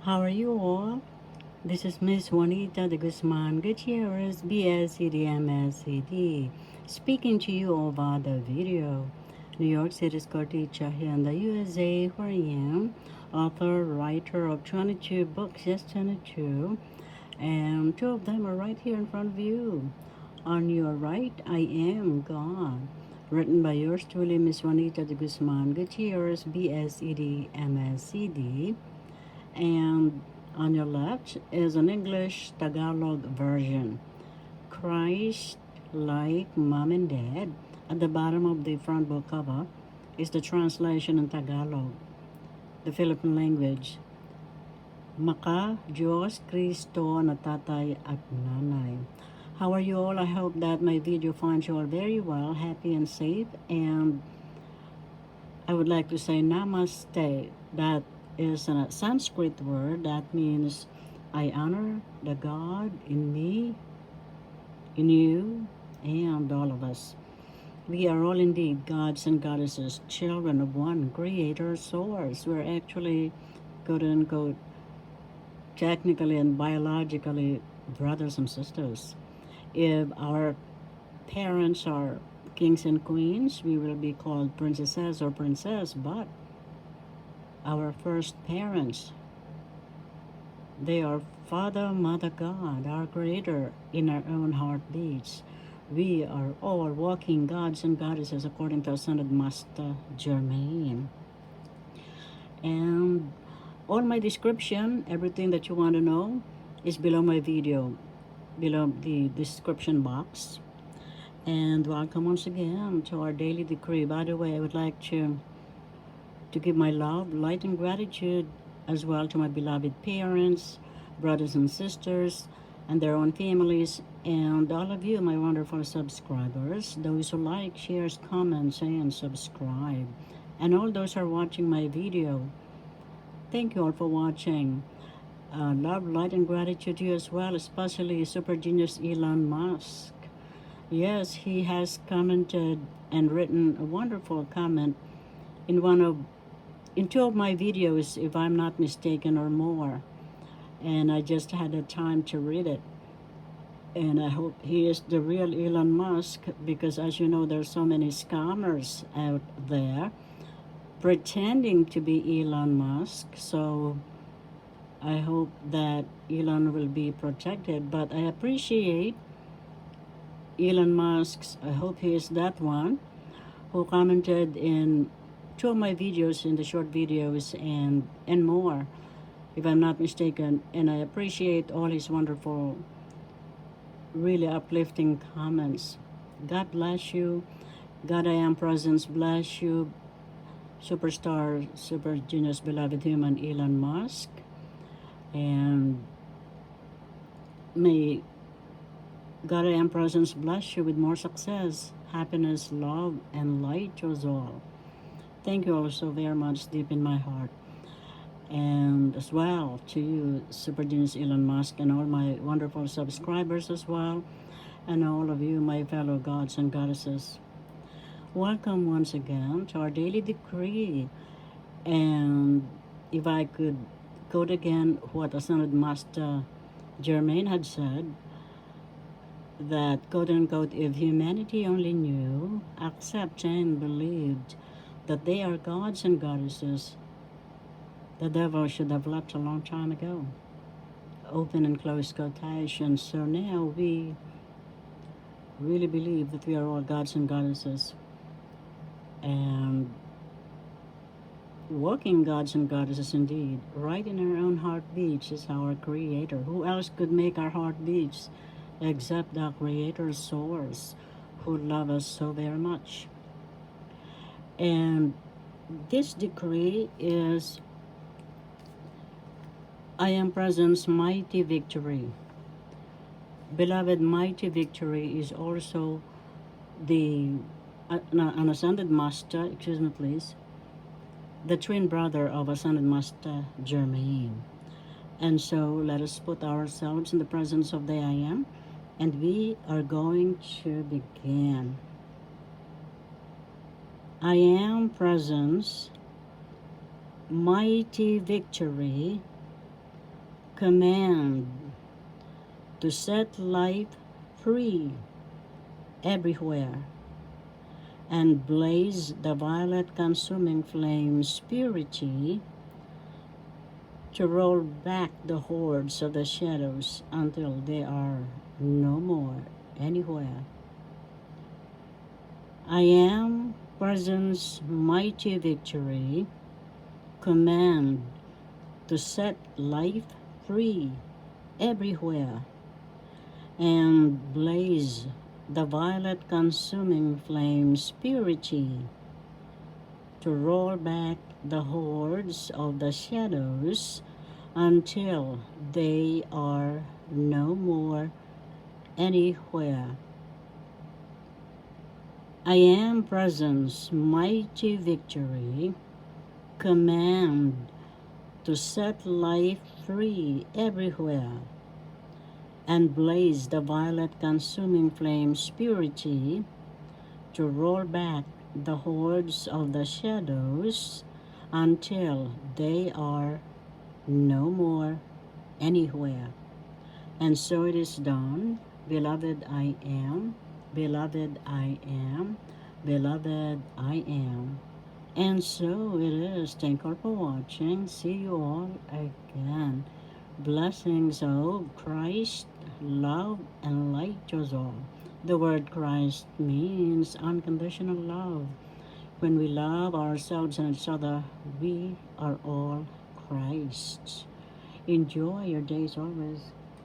How are you all? This is Miss Juanita de Guzman Gutierrez, BSCD, speaking to you over the video. New York City school teacher here in the USA, where I am, author, writer of 22 books, yes, 22, and two of them are right here in front of you. On your right, I am God. Written by yours truly, Miss Juanita de Guzman Gutierrez, BSED, MSCD. And on your left is an English Tagalog version. Christ like mom and dad. At the bottom of the front book cover is the translation in Tagalog, the Philippine language. Maka, Diyos, Kristo na tatay at nanay. How are you all? I hope that my video finds you all very well, happy and safe. And I would like to say namaste. That is a Sanskrit word that means I honor the God in me, in you, and all of us. We are all indeed gods and goddesses, children of one creator source. We're actually, quote unquote, technically and biologically brothers and sisters. If our parents are kings and queens, we will be called princesses or princess, but our first parents, they are Father, Mother God, our Creator, in our own heartbeats. We are all walking gods and goddesses according to Ascended Master Germain. And all my description, everything that you want to know, is below my video, below the description box. And welcome once again to our daily decree. By the way, I would like to give my love, light, and gratitude as well to my beloved parents, brothers and sisters, and their own families, and all of you, my wonderful subscribers, those who like, shares, comments, and subscribe, and all those who are watching my video. Thank you all for watching. Love, light, and gratitude to you as well, especially super genius Elon Musk. Yes, he has commented and written a wonderful comment in two of my videos, if I'm not mistaken, or more. And I just had the time to read it. And I hope he is the real Elon Musk, because as you know, there's so many scammers out there pretending to be Elon Musk. So I hope that Elon will be protected. But I appreciate Elon Musk's, I hope he is that one, who commented in two of my videos, in the short videos, and more, if I'm not mistaken. And I appreciate all his wonderful, really uplifting comments. God bless you. God, I am presence, bless you. Superstar, super genius, beloved human Elon Musk. And may God, I am presence, bless you with more success, happiness, love, and light to us all. Thank you all so very much, deep in my heart. And as well to you, Super Genius Elon Musk, and all my wonderful subscribers as well, and all of you, my fellow gods and goddesses. Welcome once again to our daily decree. And if I could quote again what Ascended Master Germain had said, that, quote unquote, if humanity only knew, accepted, and believed that they are gods and goddesses, the devil should have left a long time ago. Open and close quotation. So now we really believe that we are all gods and goddesses, and walking gods and goddesses indeed. Right in our own heartbeats is our Creator. Who else could make our heartbeats except the Creator source, who loves us so very much? And this decree is I am presence, mighty victory. Beloved, mighty victory is also the an ascended master, excuse me please, the twin brother of ascended master Germain. And so let us put ourselves in the presence of the I am, and we are going to begin. I am presence, mighty victory, command to set life free everywhere and blaze the violet consuming flames purity to roll back the hordes of the shadows until they are no more anywhere. I am presence mighty victory, command to set life free everywhere and blaze the violet consuming flames purity to roll back the hordes of the shadows until they are no more anywhere. I am presence mighty victory, command to set life free everywhere and blaze the violet consuming flames purity to roll back the hordes of the shadows until they are no more anywhere. And so it is done. Beloved, I am. Beloved, I am. Beloved, I am. And so it is. Thank you all for watching. See you all again. Blessings of Christ, love, and light to us all. The word Christ means unconditional love. When we love ourselves and each other, we are all Christ. Enjoy your days always.